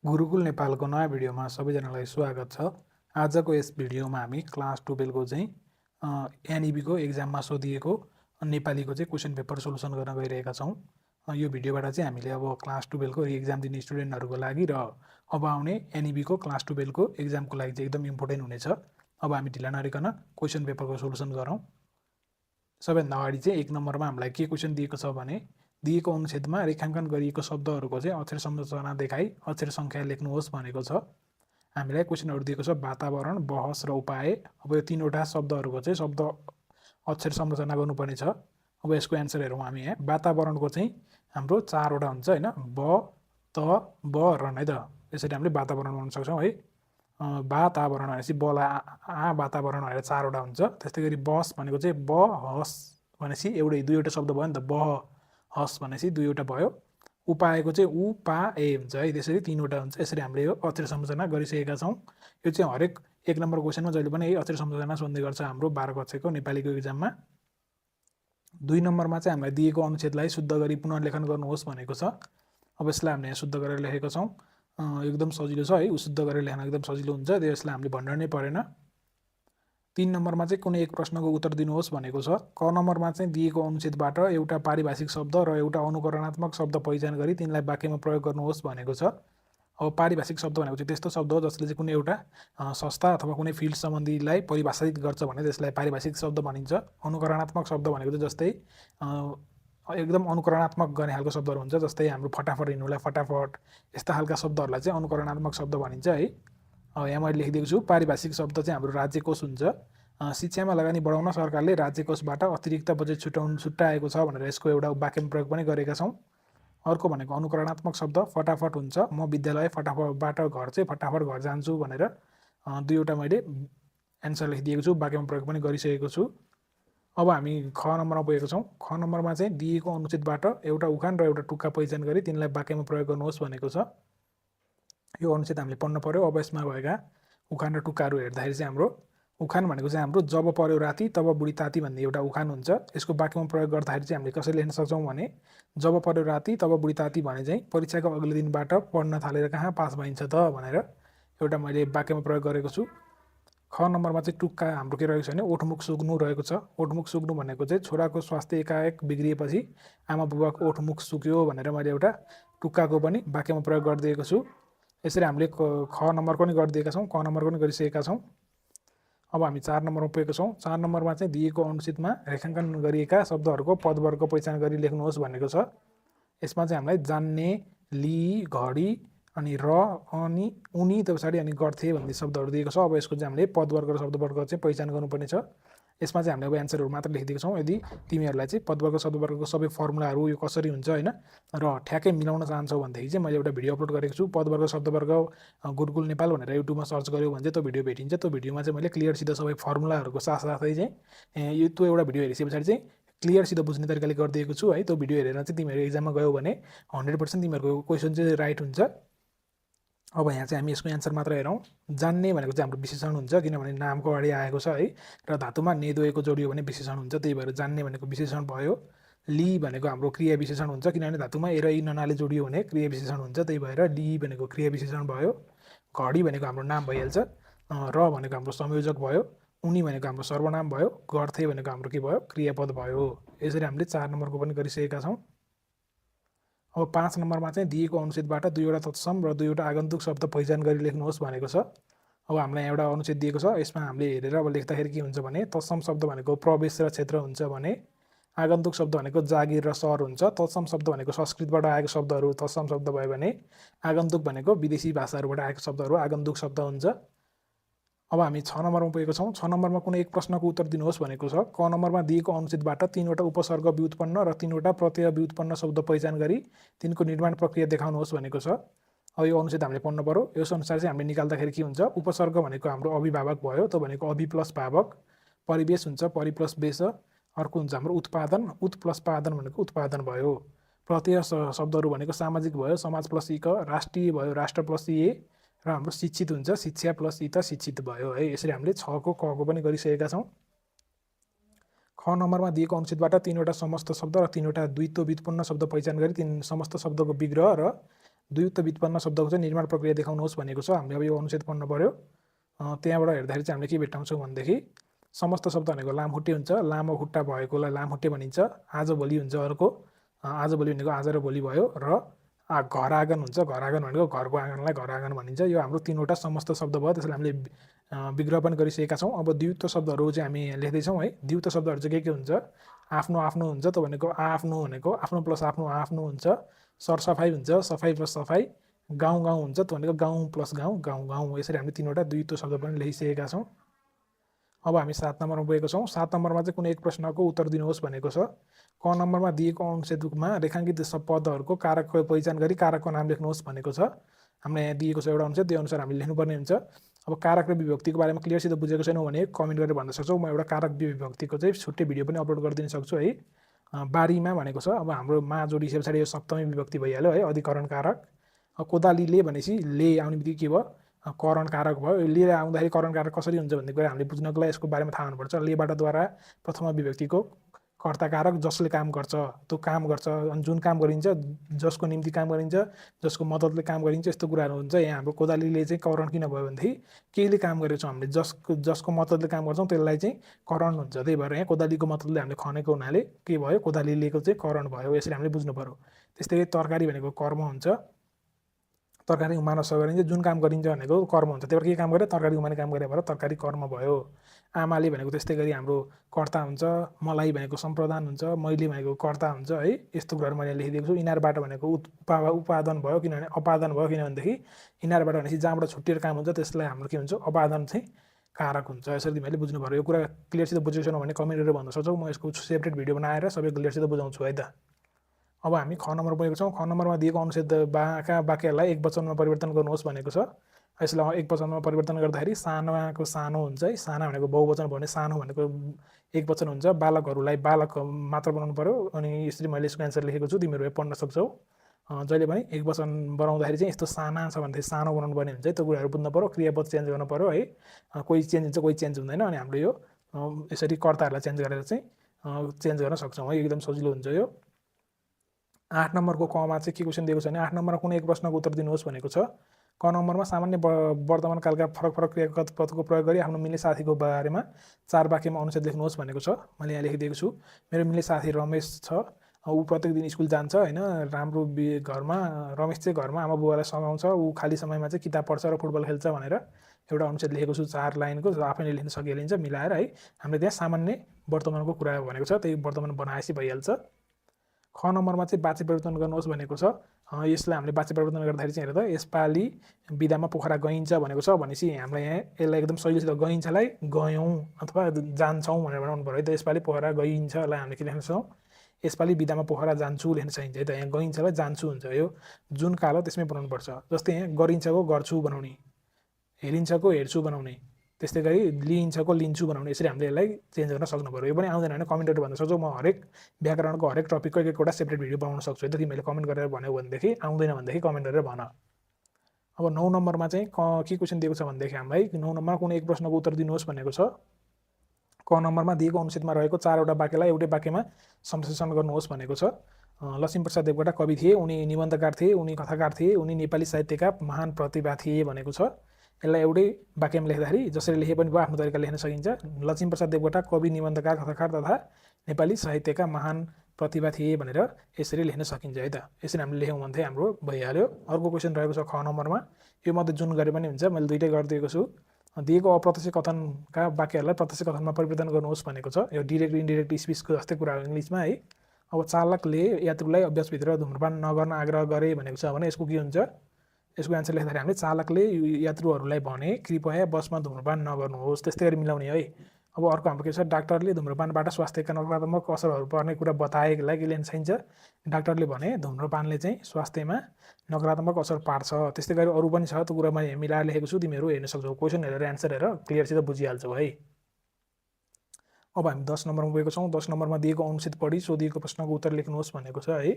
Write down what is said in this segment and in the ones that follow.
गुरुकुल नेपालको नयाँ भिडियोमा सबैजनालाई स्वागत छ। आजको यस भिडियोमा हामी क्लास 12 को चाहिँ एनइबीको एक्जाममा सोधिएको नेपालीको चाहिँ क्वेसन पेपर सोल्युसन गर्न गइरहेका छौँ। यो भिडियोबाट चाहिँ हामीले अब क्लास 12 को एक्जाम दिने स्टुडेन्टहरूको लागि र अब आउने एनइबीको क्लास 12 को एक्जामको लागि चाहिँ एकदम इम्पोर्टेन्ट हुनेछ। अब हामी ढिला नरिकन क्वेसन पेपरको सोल्युसन गरौँ। सबैभन्दा अगाडि चाहिँ 1 नम्बरमा हामीलाई के क्वेसन दिएको छ भने दिएको अनुच्छेदमा रेखाङ्कन गरिएको शब्दहरूको चाहिँ अक्षर संरचना देखाई अक्षर सङ्ख्या लेख्नुहोस् भनेको छ। हामीलाई क्वेसनहरू दिएको छ वातावरण, बहस र उपाय। अब यो तीनवटा शब्दहरूको चाहिँ शब्द अक्षर संरचना गर्नुपर्ने छ। अब यसको एन्सर हेरौँ हामी यहाँ। वातावरणको चाहिँ हाम्रो 4वटा हुन्छ होइन, ब, त, ब, र है त। यसरी हामीले वातावरण बनाउन सक्छौँ है। वातावरण भनेपछि बलाई आ वातावरण भनेर 4वटा हुन्छ। त्यस्तै गरी बस भनेको चाहिँ ब हस भनेपछि दुईवटा शब्द भयो नि त, ब हस भनेपछि दुईवटा भयो। उपायको चाहिँ उ पा ए हुन्छ है, त्यसरी 3वटा हुन्छ। यसरी हामीले यो अक्षर संरचना गरिसकेका छौँ। यो चाहिँ हरेक 1 नम्बर क्वेसनमा जहिले पनि यही अक्षर संरचना सोध्ने गर्छ हाम्रो 12 कक्षाको नेपालीको एक्जाममा। 2 नम्बरमा चाहिँ हामीलाई दिएको अनुच्छेदलाई शुद्ध गरी पुनर्लेखन गर्नुहोस् भनेको छ। अब यसलाई हामीले यहाँ शुद्ध गरेर लेखेको छौँ। एकदम सजिलो छ है, शुद्ध गरेर लेख्न एकदम सजिलो हुन्छ, त्यसलाई हामीले भन्न नै परेन। 3 नम्बरमा चाहिँ कुनै एक प्रश्नको उत्तर दिनुहोस् भनेको छ। क नम्बरमा चाहिँ दिएको अनुच्छेदबाट एउटा पारिभाषिक शब्द र एउटा अनुकरणात्मक शब्द पहिचान गरी तिनलाई वाक्यमा प्रयोग गर्नुहोस् भनेको छ। अब पारिभाषिक शब्द भनेको चाहिँ त्यस्तो शब्द हो जसले चाहिँ कुनै एउटा संस्था अथवा कुनै फिल्ड सम्बन्धीलाई परिभाषित गर्छ भने त्यसलाई पारिभाषिक शब्द भनिन्छ। अनुकरणात्मक शब्द भनेको चाहिँ जस्तै एकदम अनुकरणात्मक गर्ने खालको शब्दहरू हुन्छ, जस्तै हाम्रो फटाफट हिँड्नुलाई फटाफट, यस्ता खालका शब्दहरूलाई चाहिँ अनुकरणात्मक शब्द भनिन्छ है। यहाँ मैले लेखिदिएको छु पारिभाषिक शब्द चाहिँ हाम्रो राज्यकोष हुन्छ। शिक्षामा लगानी बढाउन सरकारले राज्यकोषबाट अतिरिक्त बजेट छुट्याएको छ भनेर यसको एउटा वाक्यमा प्रयोग पनि गरेका छौँ। अर्को भनेको अनुकरणात्मक शब्द फटाफट हुन्छ। म विद्यालय फटाफटबाट घर चाहिँ फटाफट घर जान्छु भनेर दुईवटा मैले एन्सर लेखिदिएको छु, वाक्यमा प्रयोग पनि गरिसकेको छु। अब हामी ख नम्बरमा पुगेको छौँ। ख नम्बरमा चाहिँ दिएको अनुच्छेदबाट एउटा उखान र एउटा टुक्का पहिचान गरी तिनलाई वाक्यमा प्रयोग गर्नुहोस् भनेको छ। यो अनुच्छेद हामीले पढ्न पर्यो। अब यसमा भएका उखान र टुक्काहरू हेर्दाखेरि चाहिँ हाम्रो उखान भनेको चाहिँ हाम्रो जब पर्यो राति तब बुढी ताती भन्ने एउटा उखान हुन्छ। यसको वाक्यमा प्रयोग गर्दाखेरि चाहिँ हामीले कसरी लेख्न सक्छौँ भने जब पर्यो राति तब बुढी ताती भने चाहिँ परीक्षाको अघिल्लो दिनबाट पढ्न थालेर कहाँ पास भइन्छ त भनेर एउटा मैले वाक्यमा प्रयोग गरेको छु। ख नम्बरमा चाहिँ टुक्का हाम्रो के रहेको छ भने ओठमुख सुक्नु रहेको छ। ओठमुख सुक्नु भनेको चाहिँ छोराको स्वास्थ्य एकाएक बिग्रिएपछि आमा बुबाको ओठमुख सुक्यो भनेर मैले एउटा टुक्काको पनि वाक्यमा प्रयोग गरिदिएको छु। यसरी हामीले ख नम्बर पनि गरिदिएका छौँ, क नम्बर पनि गरिसकेका छौँ। अब हामी 4 नम्बरमा पुगेको छौँ। 4 नम्बरमा चाहिँ दिएको अनुच्छेदमा रेखाङ्कन गरिएका शब्दहरूको पदवर्ग पहिचान गरी लेख्नुहोस् भनेको छ। यसमा चाहिँ हामीलाई जान्ने, लि, घडी अनि र अनि उनी त्यो पछाडि अनि गर्थे भन्ने शब्दहरू दिएको छ। अब यसको चाहिँ हामीले पदवर्ग र शब्दवर्ग चाहिँ पहिचान गर्नुपर्ने छ। यसमा चाहिँ हामीले अब एन्सरहरू मात्र लेखिदिएको छौँ। यदि तिमीहरूलाई चाहिँ पदवर्ग शब्दवर्गको सबै फर्मुलाहरू यो कसरी हुन्छ होइन र ठ्याक्कै मिलाउन चाहन्छौ भनेदेखि चाहिँ मैले एउटा भिडियो अपलोड गरेको छु। पदवर्ग शब्दवर्ग गुरुकुल नेपाल भनेर युट्युबमा सर्च गऱ्यो भने चाहिँ त्यो भिडियो भेटिन्छ। त्यो भिडियोमा चाहिँ मैले क्लियरसित सबै फर्मुलाहरूको साथसाथै चाहिँ त्यो एउटा भिडियो हेरिसके पछाडि चाहिँ क्लियरसित बुझ्ने तरिकाले गरिदिएको छु है। त्यो भिडियो हेरेर चाहिँ तिमीहरू एक्जाममा गयो भने 100% तिमीहरूको क्वेसन चाहिँ राइट हुन्छ। अब यहाँ चाहिँ हामी यसको एन्सर मात्र हेरौँ। जान्ने भनेको चाहिँ हाम्रो विशेषण हुन्छ, किनभने नामको अगाडि आएको छ है, र धातुमा नेदोएको जोडियो भने विशेषण हुन्छ, त्यही भएर जान्ने भनेको विशेषण भयो। लि भनेको हाम्रो क्रिया विशेषण हुन्छ, किनभने धातुमा ए र इ ननाले जोडियो भने क्रिया विशेषण हुन्छ, त्यही भएर लि भनेको क्रिया विशेषण भयो। घडी भनेको हाम्रो नाम भइहाल्छ। र भनेको हाम्रो संयोजक भयो। उनी भनेको हाम्रो सर्वनाम भयो। गर्थे भनेको हाम्रो के भयो, क्रियापद भयो। यसरी हामीले 4 नम्बरको पनि गरिसकेका छौँ। अब 5 नम्बरमा चाहिँ दिएको अनुच्छेदबाट दुईवटा तत्सम र दुईवटा आगन्तुक शब्द पहिचान गरी लेख्नुहोस् भनेको छ। अब हामीलाई एउटा अनुच्छेद दिएको छ, यसमा हामीले हेरेर अब लेख्दाखेरि के हुन्छ भने तत्सम शब्द भनेको प्रवेश र क्षेत्र हुन्छ भने आगन्तुक शब्द भनेको जागिर र सहर हुन्छ। तत्सम शब्द भनेको संस्कृतबाट आएको शब्दहरू तत्सम शब्द भयो भने आगन्तुक भनेको विदेशी भाषाहरूबाट आएको शब्दहरू आगन्तुक शब्द हुन्छ। अब हामी 6 नम्बरमा पुगेको छौँ। 6 नम्बरमा कुनै एक प्रश्नको उत्तर दिनुहोस् भनेको छ। क नम्बरमा दिएको अनुच्छेदबाट 3वटा उपसर्ग व्युत्पन्न र 3वटा प्रत्यय व्युत्पन्न शब्द पहिचान गरी तिनको निर्माण प्रक्रिया देखाउनुहोस् भनेको छ। अब यो अनुच्छेद हामीले पढ्नु पर्यो। यस अनुसार चाहिँ हामीले निकाल्दाखेरि के हुन्छ, उपसर्ग भनेको हाम्रो अभिभावक भयो, त्यो भनेको अभि प्लस भावक। परिवेश हुन्छ परि प्लस वेश। अर्को हुन्छ हाम्रो उत्पादन, उत् प्लस पादन भनेको उत्पादन भयो। प्रत्यय शब्दहरू भनेको सामाजिक भयो, समाज प्लस इक। राष्ट्रिय भयो, राष्ट्र प्लस ए। र हाम्रो शिक्षित हुन्छ, शिक्षा प्लस इ त शिक्षित भयो है। यसरी हामीले 6 को क को पनि गरिसकेका छौँ। ख नम्बरमा दिएको अनुच्छेदबाट 3वटा समस्त शब्द र 3वटा द्वित्व व्युत्पन्न शब्द पहिचान गरी 3 समस्त शब्दको विग्रह र द्वियुक्त व्युत्पन्न शब्दको चाहिँ निर्माण प्रक्रिया देखाउनुहोस् भनेको छ। हामीले अब यो अनुच्छेद पढ्नु पर्यो। त्यहाँबाट हेर्दाखेरि चाहिँ हामीले के भेट्टाउँछौँ भनेदेखि समस्त शब्द भनेको लामखुट्टे हुन्छ, लामो खुट्टा भएकोलाई लामखुट्टे भनिन्छ। आजभोलि हुन्छ अर्को, आजभोलि भनेको आज र भोलि भयो। र घर आँगन हुन्छ, घर आँगन भनेको घरको आँगनलाई घर आँगन भनिन्छ। यो हाम्रो तीनवटा समस्त शब्द भयो, त्यसलाई हामीले विग्रह पनि गरिसकेका छौँ। अब द्वियुक्त शब्दहरू चाहिँ हामी लेख्दैछौँ है। द्वियुक्त शब्दहरू चाहिँ के हुन्छ? आफ्नो आफ्नो हुन्छ, त भनेको आफ्नो भनेको आफ्नो प्लस आफ्नो आफ्नो हुन्छ। सरसफाइ हुन्छ, सफाइ प्लस सफाइ। गाउँ गाउँ हुन्छ, त भनेको गाउँ प्लस गाउँ गाउँ गाउँ। यसरी हामीले तीनवटा द्वियुक्त शब्द पनि लेखिसकेका छौँ। अब हामी 7 नम्बरमा पुगेको छौँ। 7 नम्बरमा चाहिँ कुनै एक प्रश्नको उत्तर दिनुहोस् भनेको छ। क नम्बरमा दिएको अनुच्छेदमा रेखाङ्कित पदहरूको कारकको पहिचान गरी कारकको नाम लेख्नुहोस् भनेको छ। हामीलाई यहाँ दिएको छ एउटा अनुच्छेद, त्यो अनुसार हामीले लेख्नुपर्ने हुन्छ। अब कारक र विभक्तिको बारेमा क्लियरसित बुझेको छैनौँ भने कमेन्ट गरेर भन्न सक्छौँ। म एउटा कारक विभक्तिको चाहिँ छुट्टै भिडियो पनि अपलोड गरिदिन सक्छु है। बारीमा भनेको छ, अब हाम्रो मा जोडिसके पछाडि यो सप्तमी विभक्ति भइहाल्यो है, अधिकरण कारक। कोदालीले भनेपछि ले आउने बित्तिकै के भयो? करण कारक भयो। लिएर आउँदाखेरि करण कारक कसरी हुन्छ भन्ने कुरा हामीले बुझ्नको लागि यसको बारेमा थाहा हुनुपर्छ। लेबाट द्वारा प्रथम विभक्तिको कर्ता कारक जसले काम गर्छ, त्यो काम गर्छ। अनि जुन काम गरिन्छ, जसको निम्ति काम गरिन्छ, जसको मद्दतले काम गरिन्छ, यस्तो कुराहरू हुन्छ। यहाँ हाम्रो कोदालीले चाहिँ करण किन भयो भनेदेखि केहीले काम गरेको छौँ हामीले, जसको मद्दतले काम गर्छौँ त्यसलाई चाहिँ करण हुन्छ। त्यही भएर यहाँ कोदालीको मतलबले हामीले खनेको हुनाले के भयो? कोदालीलेको चाहिँ करण भयो। यसरी हामीले बुझ्नु पर्यो। त्यस्तै गरी तरकारी भनेको कर्म हुन्छ। तरकारी उमार्न सघाइन्छ, जुन काम गरिन्छ भनेको कर्म हुन्छ। त्यही भएर के काम गरे? तरकारी उमार्ने काम गरे भएर तरकारी कर्म भयो। आमाले भनेको त्यस्तै गरी हाम्रो कर्ता हुन्छ। मलाई भनेको सम्प्रदान हुन्छ। मैले भनेको कर्ता हुन्छ है। यस्तो कुराहरू मैले लेखिदिएको छु। इनारबाट भनेको उपादन भयो, किनभने अपादन भयो, किनभनेदेखि इनारबाट भनेपछि जहाँबाट छुट्टिएर काम हुन्छ त्यसलाई हाम्रो के हुन्छ? अपादन चाहिँ कारक हुन्छ। यसरी मैले बुझ्नु पर्यो। यो कुरा क्लियरसित बुझेको छैन भने कमेन्ट गरेर भन्न सक्छौ। म यसको सेपरेट भिडियो बनाएर सबै क्लियरसित बुझाउँछु है त। अब हामी ख नम्बर पुगेको छौँ। ख नम्बरमा दिएको अनुच्छेदका वाक्यलाई एक वचनमा परिवर्तन गर्नुहोस् भनेको छ। यसलाई एक वचनमा परिवर्तन गर्दाखेरि सानोको सानो हुन्छ है। साना भनेको बहुवचन भयो भने सानो भनेको एक वचन हुन्छ। बालकहरूलाई बालक मात्र बनाउनु पर्यो। अनि यसरी मैले यसको एन्सर लेखेको छु, तिमीहरू पढ्न सक्छौ। जहिले पनि एक वचन बनाउँदाखेरि चाहिँ यस्तो साना छ भनेदेखि सानो बनाउनु पर्ने हुन्छ है। त्यो कुराहरू बुझ्नु पर्यो। क्रियापद चेन्ज गर्नु पर्यो है। कोही चेन्ज हुन्छ, कोही चेन्ज हुँदैन। अनि हाम्रो यो यसरी कर्ताहरूलाई चेन्ज गरेर चाहिँ चेन्ज गर्न सक्छौँ है। एकदम सजिलो हुन्छ यो। 8 नम्बरको कमा चाहिँ के क्वेसन दिएको छ भने 8 नम्बरमा कुनै एक प्रश्नको उत्तर दिनुहोस् भनेको छ। क नम्बरमा सामान्य वर्तमान कालका फरक फरक क्रियागत पदको प्रयोग गरी आफ्नो मिल्ने साथीको बारेमा 4 वाक्यमा अनुच्छेद लेख्नुहोस् भनेको छ। मैले यहाँ लेखिदिएको छु। मेरो मिल्ने साथी रमेश छ। ऊ प्रत्येक दिन स्कुल जान्छ होइन। राम्रो घरमा रमेश चाहिँ घरमा आमा बुबालाई सघाउँछ। ऊ खाली समयमा चाहिँ किताब पढ्छ र फुटबल खेल्छ भनेर एउटा अनुच्छेद लेखेको छु। 4 लाइनको आफैले लेख्न सकिहालिन्छ मिलाएर है। हामीले त्यहाँ सामान्य वर्तमानको कुरा भनेको छ, त्यही वर्तमान बनाएपछि भइहाल्छ। ख नम्बरमा चाहिँ वाच्य परिवर्तन गर्नुहोस् भनेको छ। यसलाई हामीले वाच्य परिवर्तन गर्दाखेरि चाहिँ हेर त, यसपालि बिदामा पोखरा गइन्छ भनेको छ भनेपछि हामीलाई यहाँ यसलाई एकदम सजिलोसित गइन्छलाई गयौँ अथवा जान्छौँ भनेर बनाउनु पर्यो है त। यसपालि पोखरा गइन्छलाई हामीले के लेख्न सक्छौँ? यसपालि बिदामा पोखरा जान्छु लेख्न सकिन्छ है त। यहाँ गइन्छलाई जान्छु हुन्छ। यो जुन काल हो त्यसमै बनाउनु पर्छ। जस्तै यहाँ गरिन्छको गर्छु बनाउने, हेरिन्छको हेर्छु बनाउने, त्यस्तै गरी लिइन्छको लिन्छु बनाउने। यसरी हामीले यसलाई चेन्ज गर्न सक्नु पर्यो। यो पनि आउँदैन भने कमेन्टहरू भन्न सक्छौ। म हरेक व्याकरणको हरेक टपिकको एक एकवटा सेपरेट भिडियो बनाउन सक्छु है त। तिमीले कमेन्ट गरेर भन्यौ भनेदेखि, आउँदैन भनेदेखि कमेन्ट गरेर भन। अब 9 नम्बरमा चाहिँ के क्वेसन दिएको छ भनेदेखि हामीलाई 9 नम्बरमा कुनै एक प्रश्नको उत्तर दिनुहोस् भनेको छ। क नम्बरमा दिएको अनुच्छेदमा रहेको 4वटा वाक्यलाई एउटै वाक्यमा संश्लेषण गर्नुहोस् भनेको छ। लक्ष्मीप्रसाद देवकोटा कवि थिए, उनी निबन्धकार थिए, उनी कथाकार थिए, उनी नेपाली साहित्यका महान प्रतिभा थिए भनेको छ। यसलाई एउटै वाक्यमा लेख्दाखेरि जसरी लेखे पनि भयो आफ्नो तरिकाले लेख्न सकिन्छ। लक्ष्मीप्रसाद देवकोटा कवि, निबन्धकार, कथाकार तथा नेपाली साहित्यका महान प्रतिभा थिए भनेर यसरी लेख्न सकिन्छ है त। यसरी हामीले लेख्यौँ भने चाहिँ हाम्रो भइहाल्यो। अर्को क्वेसन रहेको छ ख नम्बरमा। यो मध्ये जुन गरे पनि हुन्छ, मैले दुईटै गरिदिएको छु। दिएको अप्रत्यक्ष कथनका वाक्यहरूलाई प्रत्यक्ष कथनमा परिवर्तन गर्नुहोस् भनेको छ। यो डिरेक्ट इन्डिरेक्ट स्पिचको जस्तै कुरा हो इङ्ग्लिसमा है। अब चालकले यात्रुलाई अभ्यासभित्र धुम्रपान नगर्न आग्रह गरे भनेको छ भने यसको के हुन्छ? यसको एन्सर लेख्दाखेरि हामीले चालकले यात्रुहरूलाई भने कृपया बसमा धुम्रपान नगर्नुहोस्, त्यस्तै गरी मिलाउने है। अब अर्को हाम्रो के छ? डाक्टरले धुम्रपानबाट स्वास्थ्यका नकारात्मक असरहरू पर्ने कुरा बताएकोलाई के लेख्न सकिन्छ? डाक्टरले भने धुम्रपानले चाहिँ स्वास्थ्यमा नकारात्मक असर पार्छ। त्यस्तै गरी अरू पनि छ, त्यो कुरा मैले मिलाएर लेखेको छु। तिमीहरू हेर्न सक्छौ। क्वेसन हेरेर एन्सर हेरेर क्लियरसित बुझिहाल्छौ है। अब हामी 10 नम्बरमा पुगेको छौँ। 10 नम्बरमा दिएको अनुच्छेद पढी सोधिएको प्रश्नको उत्तर लेख्नुहोस् भनेको छ है।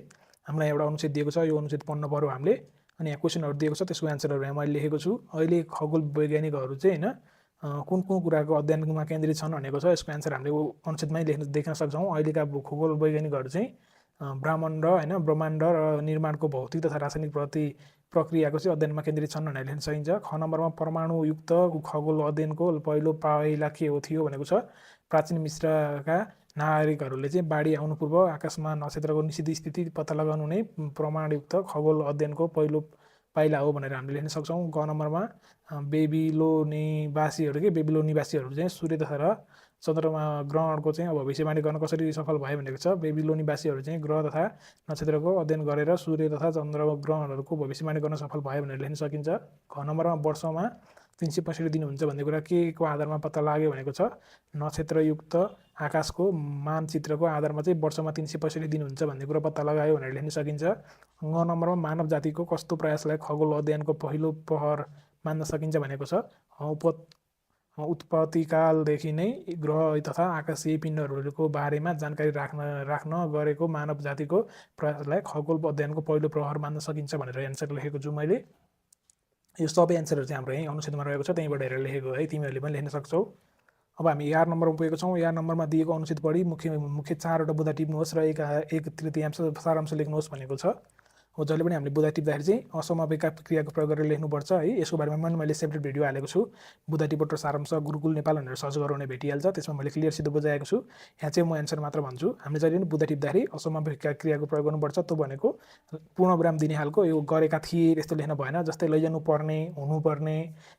हामीलाई एउटा अनुच्छेद दिएको छ, यो अनुच्छेद पढ्न पर्यो हामीले। अनि यहाँ क्वेसनहरू दिएको छ, त्यसको एन्सरहरू यहाँ मैले लेखेको छु। अहिले खगोल वैज्ञानिकहरू चाहिँ होइन कुन कुन कुराको अध्ययनमा केन्द्रित छन् भनेको छ। यसको एन्सर हामीले अनुच्छेदमै देख्न सक्छौँ। अहिलेका खगोल वैज्ञानिकहरू चाहिँ ब्रह्माण्ड होइन ब्रह्माण्ड र निर्माणको भौतिक तथा रासायनिक प्रक्रियाको चाहिँ अध्ययनमा केन्द्रित छन् भनेर लेख्न सकिन्छ। ख नम्बरमा परमाणुयुक्त खगोल अध्ययनको पहिलो पाइला के हो थियो भनेको छ। प्राचीन मिश्रका नागरिकहरूले चाहिँ बाढी आउनु पूर्व आकाशमा नक्षत्रको निश्चित स्थिति पत्ता लगाउनु नै परमाणुयुक्त खगोल अध्ययनको पहिलो पाइला हो भनेर हामीले लेख्न सक्छौँ। ग नम्बरमा बेबिलोनिवासीहरू चाहिँ सूर्य तथा र चन्द्रमा ग्रहणको चाहिँ भविष्यवाणी गर्न कसरी सफल भयो भनेको छ। बेबिलोनिवासीहरू चाहिँ ग्रह तथा नक्षत्रको अध्ययन गरेर सूर्य तथा चन्द्र ग्रहणहरूको भविष्यवाणी गर्न सफल भयो भनेर लेख्न सकिन्छ। घ नम्बरमा वर्षमा 365 दिन हुन्छ भन्ने कुरा के को आधारमा पत्ता लाग्यो भनेको छ। नक्षत्रयुक्त आकाशको मानचित्रको आधारमा चाहिँ वर्षमा 365 दिन हुन्छ भन्ने कुरा पत्ता लगायो भनेर लेख्न सकिन्छ। ग नम्बरमा मानव जातिको कस्तो प्रयासलाई खगोल अध्ययनको पहिलो प्रहर मान्न सकिन्छ भनेको छ। उत्पत्तिकालदेखि नै ग्रह तथा आकाशीय पिण्डहरूको बारेमा जानकारी राख्न गरेको मानव जातिको प्रयासलाई खगोल अध्ययनको पहिलो प्रहर मान्न सकिन्छ भनेर एन्सर लेखेको छु मैले। यो सबै एन्सरहरू चाहिँ हाम्रो यहीँ अनुच्छेदमा रहेको छ, त्यहीँबाट हेरेर लेखेको है, तिमीहरूले पनि लेख्न सक्छौ। अब हामी 11 नम्बरमा पुगेको छौँ। 11 नम्बरमा दिएको अनुच्छेद पढी मुख्य 4वटा बुँदा टिप्नुहोस् र 1/3 सारांश लेख्नुहोस् भनेको छ। हो जहिले पनि हामीले बुँदा टिप्दाखेरि चाहिँ असमापिका क्रियाको प्रयोग गरेर लेख्नुपर्छ है। यसको बारेमा पनि मैले सेपरेट भिडियो हालेको छु। बुँदा टिप्पो र सारांश गुरुकुल नेपाल भनेर सर्च गराउने भेटिहाल्छ, त्यसमा मैले क्लियर सिधो बुझाएको छु। यहाँ चाहिँ म एन्सर मात्र भन्छु। हामीले जहिले पनि बुँदा टिप्दाखेरि असमापिका क्रियाको प्रयोग गर्नुपर्छ। त्यो भनेको पूर्णविराम दिने खालको यो गरेका थिए यस्तो लेख्न भएन। जस्तै लैजानु पर्ने, हुनुपर्ने,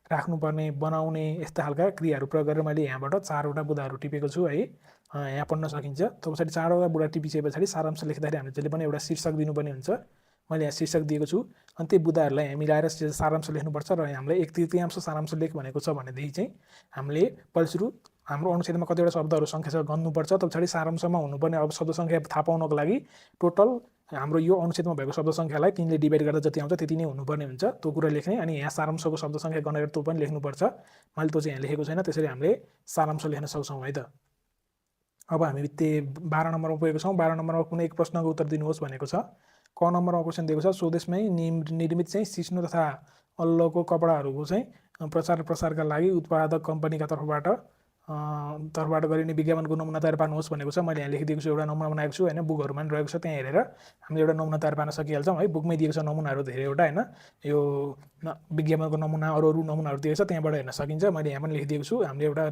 राख्नुपर्ने, बनाउने यस्ता खालका क्रियाहरू प्रयोग गरेर मैले यहाँबाट 4वटा बुँदाहरू टिपेको छु है। यहाँ पढ्न सकिन्छ। त्यो पछाडि 4वटा बुँदा टिपिसके पछाडि सारांश लेख्दाखेरि हामीले जहिले पनि एउटा शीर्षक दिनुपर्ने हुन्छ। मैले यहाँ शीर्षक दिएको छु। अनि त्यो बुँदाहरूलाई मिलाएर सारांश लेख्नुपर्छ र हामीलाई 1/3 सारांश लेख भनेको छ भनेदेखि चाहिँ हामीले पहिलो हाम्रो अनुच्छेदमा कतिवटा शब्दहरू सङ्ख्या गन्नुपर्छ। त्यो पछाडि सारांशमा हुनुपर्ने अब शब्द सङ्ख्या थाहा पाउनको लागि टोटल हाम्रो यो अनुच्छेदमा भएको शब्द सङ्ख्यालाई 3ले डिभाइड गर्दा जति आउँछ त्यति नै हुनुपर्ने हुन्छ, त्यो कुरा लेख्ने। अनि यहाँ सारांशको शब्द सङ्ख्या गनेर त्यो पनि लेख्नुपर्छ। मैले त्यो चाहिँ यहाँ लेखेको छैन, त्यसरी हामीले सारांश लेख्न सक्छौँ है त। अब हामी 12 नम्बरमा पुगेको छौँ। 12 नम्बरमा कुनै एक प्रश्नको उत्तर दिनुहोस् भनेको छ। क नम्बरमा क्वेसन दिएको छ। स्वदेशमै निर्मित चाहिँ सिस्नो तथा अल्लोको कपडाहरूको चाहिँ प्रसारका लागि उत्पादक कम्पनीका तर्फबाट गरिने विज्ञापनको नमुना तयार पार्नुहोस् भनेको छ। मैले यहाँ लेखिदिएको छु, एउटा नमुना बनाएको छु होइन, बुकहरूमा पनि रहेको छ, त्यहाँ हेरेर हामीले एउटा नमुना तयार पार्न सकिहाल्छौँ है। बुकमै दिएको छ नमुनाहरू धेरैवटा होइन, यो विज्ञापनको नमुना अरू नमुनाहरू दिएको छ, त्यहाँबाट हेर्न सकिन्छ। मैले यहाँ पनि लेखिदिएको छु। हामीले एउटा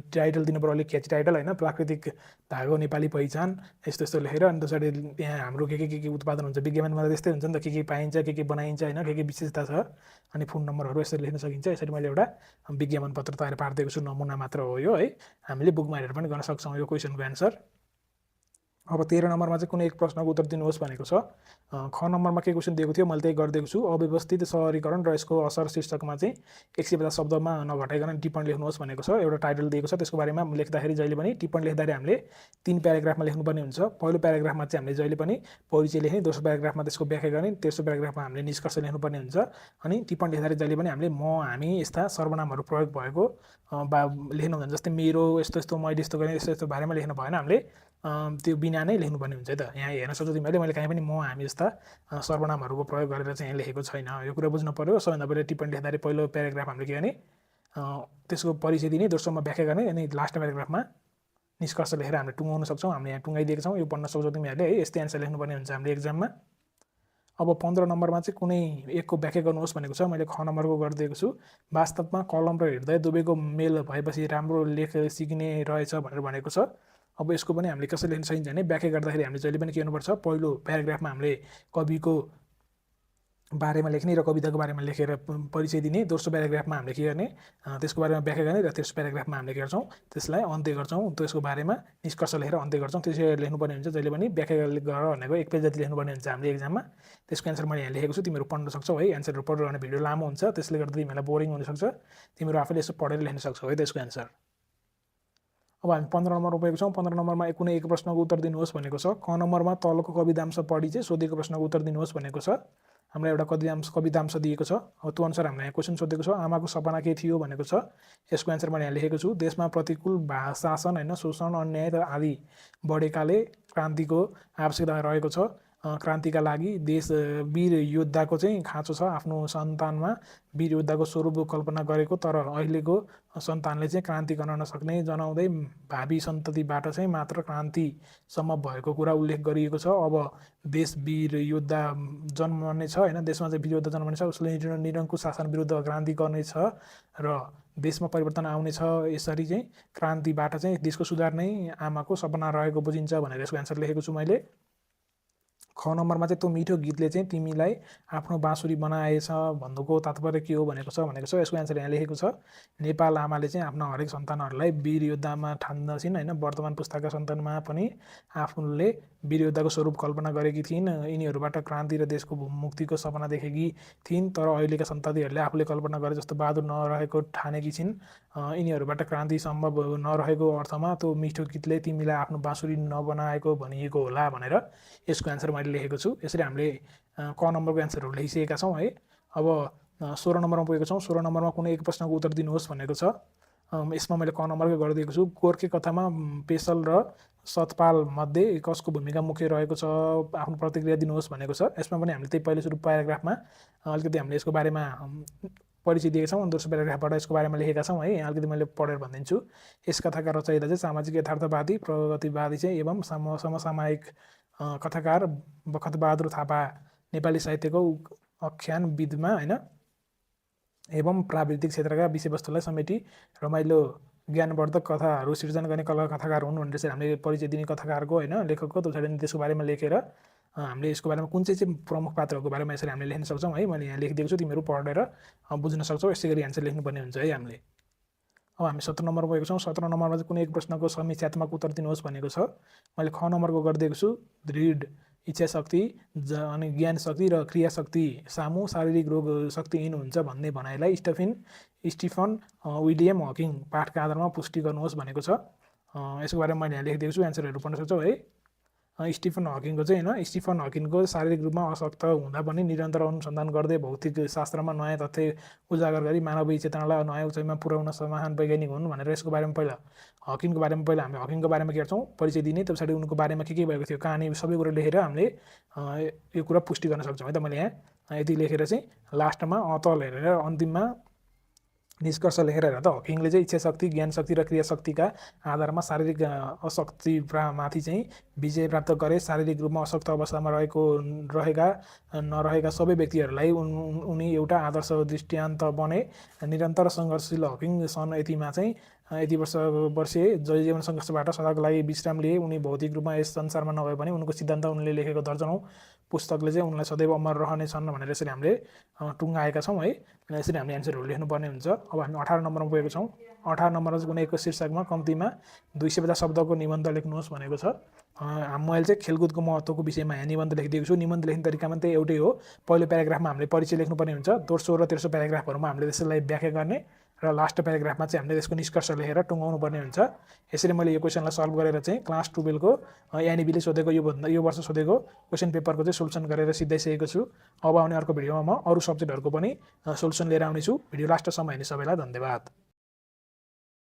टाइटल दिनु पर्यो, अलिक क्याची टाइटल होइन, प्राकृतिक धागो नेपाली पहिचान यस्तो यस्तो लेखेर। अनि त्यसरी त्यहाँ हाम्रो के उत्पादन हुन्छ, विज्ञापनमा त त्यस्तै हुन्छ नि त, के पाइन्छ, के बनाइन्छ होइन, के विशेषता छ, अनि फोन नम्बरहरू यसरी लेख्न सकिन्छ। यसरी मैले एउटा विज्ञापन पत्र तयार पारिदिएको छु, नमुना मात्र हो यो है। हामीले बुकमा हेरेर पनि गर्न सक्छौँ यो क्वेसनको एन्सर। अब 13 नम्बरमा चाहिँ कुनै एक प्रश्नको उत्तर दिनुहोस् भनेको छ। ख नम्बरमा के क्वेसन दिएको थियो मैले त्यही गरिदिएको छु। अव्यवस्थित सहरीकरण र यसको असर शीर्षकमा चाहिँ 150 शब्दमा नघटाइकन टिप्पणी लेख्नुहोस् भनेको छ। एउटा टाइटल दिएको छ, त्यसको बारेमा लेख्दाखेरि जहिले पनि टिप्पणी लेख्दाखेरि हामीले 3 प्याराग्राफमा लेख्नुपर्ने हुन्छ। पहिलो प्याराग्राफमा चाहिँ हामीले जहिले पनि परिचय लेख्ने, दोस्रो प्याराग्राफमा त्यसको व्याख्या गर्ने, तेस्रो प्याराग्राफमा हामीले निष्कर्ष लेख्नुपर्ने हुन्छ। अनि टिप्पणी लेख्दाखेरि जहिले पनि हामीले म, हामी यस्ता सर्वनामहरू प्रयोग भएको लेख्नु हुन्छ। जस्तै मेरो, यस्तो यस्तो, मैले यस्तो गरेँ, यस्तो यस्तो बारेमा लेख्नु भएन, हामीले त्यो बिना नै लेख्नुपर्ने हुन्छ है त। यहाँ हेर्न सक्छु मैले कहीँ पनि म, हामी जस्ता सर्वनामहरूको प्रयोग गरेर चाहिँ यहाँ लेखेको छैन। यो कुरा बुझ्नु पऱ्यो। सबैभन्दा पहिला टिप्पणी लेख्दाखेरि पहिलो प्याराग्राफ हामीले के गर्ने, त्यसको परिचय दिने, दोस्रोमा व्याख्या गर्ने, अनि लास्ट प्याराग्राफमा निष्कर्ष लेखेर हामीले टुङ्गाउन सक्छौँ। हामीले यहाँ टुङ्गाइदिएको छौँ, यो पढ्न सक्छौँ तिमीहरूले है। यस्तै एन्सर लेख्नुपर्ने हुन्छ हामीले एक्जाममा। अब 15 नम्बरमा चाहिँ कुनै एकको व्याख्या गर्नुहोस् भनेको छ। मैले ख नम्बरको गरिदिएको छु। वास्तवमा कलम र हृदय दुवैको मेल भएपछि राम्रो लेख सिक्ने रहेछ भनेर भनेको छ। अब यसको पनि हामीले कसरी लेख्न सकिन्छ भने व्याख्या गर्दाखेरि हामीले जहिले पनि के गर्नुपर्छ, पहिलो प्याराग्राफमा हामीले कविको बारेमा लेख्ने र कविताको बारेमा लेखेर परिचय दिने, दोस्रो प्याराग्राफमा हामीले के गर्ने, त्यसको बारेमा व्याख्या गर्ने, र तेस्रो प्याराग्राफमा हामीले के गर्छौँ, त्यसलाई अन्त्य गर्छौँ, त्यसको बारेमा निष्कर्ष लेखेर अन्त्य गर्छौँ। त्यसरी लेख्नुपर्ने हुन्छ। जहिले पनि व्याख्या गरेर भनेको 1 पेज जति लेख्नुपर्ने हुन्छ हामीले एक्जाममा। त्यसको एन्सर मैले यहाँ लेखेको छु, तिमीहरू पढ्न सक्छौ है। एन्सरहरू पढेर भने भिडियो लामो हुन्छ, त्यसले गर्दा तिमीहरूलाई बोरिङ हुनसक्छ। तिमीहरू आफैले यसो पढेर लेख्न सक्छौ है त्यसको एन्सर। अब हामी 15 नम्बरमा पुगेको छौँ। 15 नम्बरमा कुनै एक प्रश्नको उत्तर दिनुहोस् भनेको छ। क नम्बरमा तलको कवितांश पढी चाहिँ सोधेको प्रश्नको उत्तर दिनुहोस् भनेको छ। हामीलाई एउटा कवितांश दिएको छ। अब त्यो अनुसार हामीलाई यहाँ क्वेसन सोधेको छ, आमाको सपना के थियो भनेको छ। यसको एन्सर मैले यहाँ लेखेको छु। देशमा प्रतिकूल शासन होइन, शोषण, अन्याय आदि बढेकाले क्रान्तिको आवश्यकता रहेको छ। क्रान्तिका लागि देश वीर योद्धाको चाहिँ खाँचो छ आफ्नो सन्तानमा वीर योद्धाको स्वरूप कल्पना गरेको, तर अहिलेको सन्तानले चाहिँ क्रान्ति गर्न नसक्ने जनाउँदै भावी सन्ततिबाट चाहिँ मात्र क्रान्तिसम्म भएको कुरा उल्लेख गरिएको छ। अब देश वीर योद्धा जन्मने छ होइन, देशमा चाहिँ वीर योद्धा जन्मने छ, उसले निरङ्कुश शासन विरुद्ध क्रान्ति गर्नेछ र देशमा परिवर्तन आउनेछ। यसरी चाहिँ क्रान्तिबाट चाहिँ देशको सुधार नै आमाको सपना रहेको बुझिन्छ भनेर यसको एन्सर लेखेको छु मैले। ख नम्बरमा चाहिँ त्यो मिठो गीतले चाहिँ तिमीलाई आफ्नो बाँसुरी बनाएछ भन्नुको तात्पर्य के हो भनेको छ। यसको एन्सर यहाँ लेखेको छ। नेपाल आमाले चाहिँ आफ्ना हरेक सन्तानहरूलाई वीर योद्धामा ठान्दछिन् होइन। वर्तमान पुस्ताका सन्तानमा पनि आफूले वीर योद्धाको स्वरूप कल्पना गरेकी थिइन्। यिनीहरूबाट क्रान्ति र देशको मुक्तिको सपना देखेकी थिइन्, तर अहिलेका सन्ततिहरूले आफूले कल्पना गरे जस्तो बहादुर नरहेको ठानेकी छिन्। यिनीहरूबाट क्रान्ति सम्भव नरहेको अर्थमा त्यो मिठो गीतले तिमीलाई आफ्नो बाँसुरी नबनाएको भनिएको होला भनेर यसको एन्सर मैले लेखेको छु। यसरी हामीले क नम्बरको एन्सरहरू लेखिसकेका छौँ है। अब 16 नम्बरमा पुगेको छौँ। 16 नम्बरमा कुनै एक प्रश्नको उत्तर दिनुहोस् भनेको छ। यसमा मैले क नम्बरकै गरिदिएको छु। गोर्खे कथामा पेशल र सतपाल मध्ये कसको भूमिका मुख्य रहेको छ, आफ्नो प्रतिक्रिया दिनुहोस् भनेको छ। यसमा पनि हामीले त्यही पहिलो सुरु प्याराग्राफमा अलिकति हामीले यसको बारेमा परिचय दिएका छौँ। दोस्रो प्याराग्राफबाट यसको बारेमा लेखेका छौँ है। यहाँ अलिकति मैले पढेर भनिदिन्छु। यस कथाका रचयिता चाहिँ सामाजिक यथार्थवादी प्रगतिवादी चाहिँ एवं समसामयिक कथाकार बखतबहादुर थापा, नेपाली साहित्यको आख्यानविदमा होइन एवं प्राविधिक क्षेत्रका विषयवस्तुलाई समेटी रमाइलो ज्ञानवर्धक कथाहरू सिर्जना गर्ने कथाकार हुन् भनेर चाहिँ हामीले परिचय दिने कथाकारको होइन लेखकको त्यो त्यसको बारेमा लेखेर हामीले यसको बारेमा कुन चाहिँ प्रमुख पात्रहरूको बारेमा यसरी हामीले लेख्न सक्छौँ है। मैले यहाँ लेखिदिएको छु, तिमीहरू पढेर बुझ्न सक्छौ। यसै गरी एन्सर लेख्नुपर्ने हुन्छ है हामीले। अब हामी 17 नम्बर पुगेको छौँ। 17 नम्बरमा चाहिँ कुनै एक प्रश्नको समीक्षात्मक उत्तर दिनुहोस् भनेको छ। मैले ख नम्बरको गरिदिएको छु। दृढ इच्छा शक्ति अनि ज्ञान शक्ति र क्रिया शक्ति सामु शारीरिक रोग शक्तिहीन हुन्छ भन्ने भनाइलाई स्टिफन विलियम हकिङ पाठका आधारमा पुष्टि गर्नुहोस् भनेको छ। यसको बारेमा मैले यहाँ लेखिदिएको छु, एन्सरहरू पढ्न सक्छौ है। स्टिफन हकिङको चाहिँ होइन, स्टिफन हकिङको शारीरिक रूपमा अशक्त हुँदा पनि निरन्तर अनुसन्धान गर्दै भौतिक शास्त्रमा नयाँ तथ्य उजागर गरी मानवीय चेतनालाई नयाँ उचाइमा पुर्याउन महान वैज्ञानिक हुन् भनेर यसको बारेमा पहिला हकिङको बारेमा हामी हकिङको बारेमा के गर्छौँ परिचय दिने, त्यो पछाडि उनको बारेमा के भएको थियो कहानी सबै कुरा लेखेर हामीले यो कुरा पुष्टि गर्न सक्छौँ है त। मैले यहाँ यति लेखेर चाहिँ लास्टमा अतल हेरेर अन्तिममा निष्कर्ष लेखेर हेर त हकिङले चाहिँ इच्छा शक्ति, ज्ञान शक्ति र क्रिया शक्तिका आधारमा शारीरिक अशक्तिमाथि चाहिँ विजय प्राप्त गरे। शारीरिक रूपमा अशक्त अवस्थामा नरहेका सबै व्यक्तिहरूलाई उनी एउटा आदर्श दृष्टान्त बने। निरन्तर सङ्घर्षशील हकिङ सन् यति वर्षीय जीवन सङ्घर्षबाट सदाको लागि विश्राम लिए। उनी भौतिक रूपमा यस संसारमा नभए पनि उनको सिद्धान्त उनले लेखेको दर्जनौँ पुस्तकले चाहिँ उनलाई सदैव अमर रहनेछन् भनेर यसरी हामीले टुङ्गाएका छौँ है। यसरी हामीले एन्सरहरू लेख्नुपर्ने हुन्छ। अब हामी 18 नम्बरमा पुगेको छौँ। 18 नम्बरमा चाहिँ कुनै एक शीर्षकमा कम्तीमा 250 शब्दको निबन्ध लेख्नुहोस् भनेको छ। मैले चाहिँ खेलकुदको महत्त्वको विषयमा यहाँ निबन्ध लेखिदिएको छु। निबन्ध लेख्ने तरिकामा त्यही एउटै हो। पहिलो प्याराग्राफमा हामीले परिचय लेख्नुपर्ने हुन्छ। दोस्रो र तेस्रो प्याराग्राफहरूमा हामीले त्यसलाई व्याख्या गर्ने र लास्ट प्याराग्राफमा चाहिँ हामीले त्यसको निष्कर्ष लेखेर टुङ्गाउनु पर्ने हुन्छ। यसरी मैले यो क्वेसनलाई सल्भ गरेर चाहिँ क्लास 12को एनइबीले सोधेको यो वर्ष सोधेको क्वेसन पेपरको चाहिँ सोल्युसन गरेर सिद्धाइसकेको छु। अब आउने अर्को भिडियोमा म अरू सब्जेक्टहरूको पनि सोल्युसन लिएर आउनेछु। भिडियो लास्टसम्म हेर्ने सबैलाई धन्यवाद।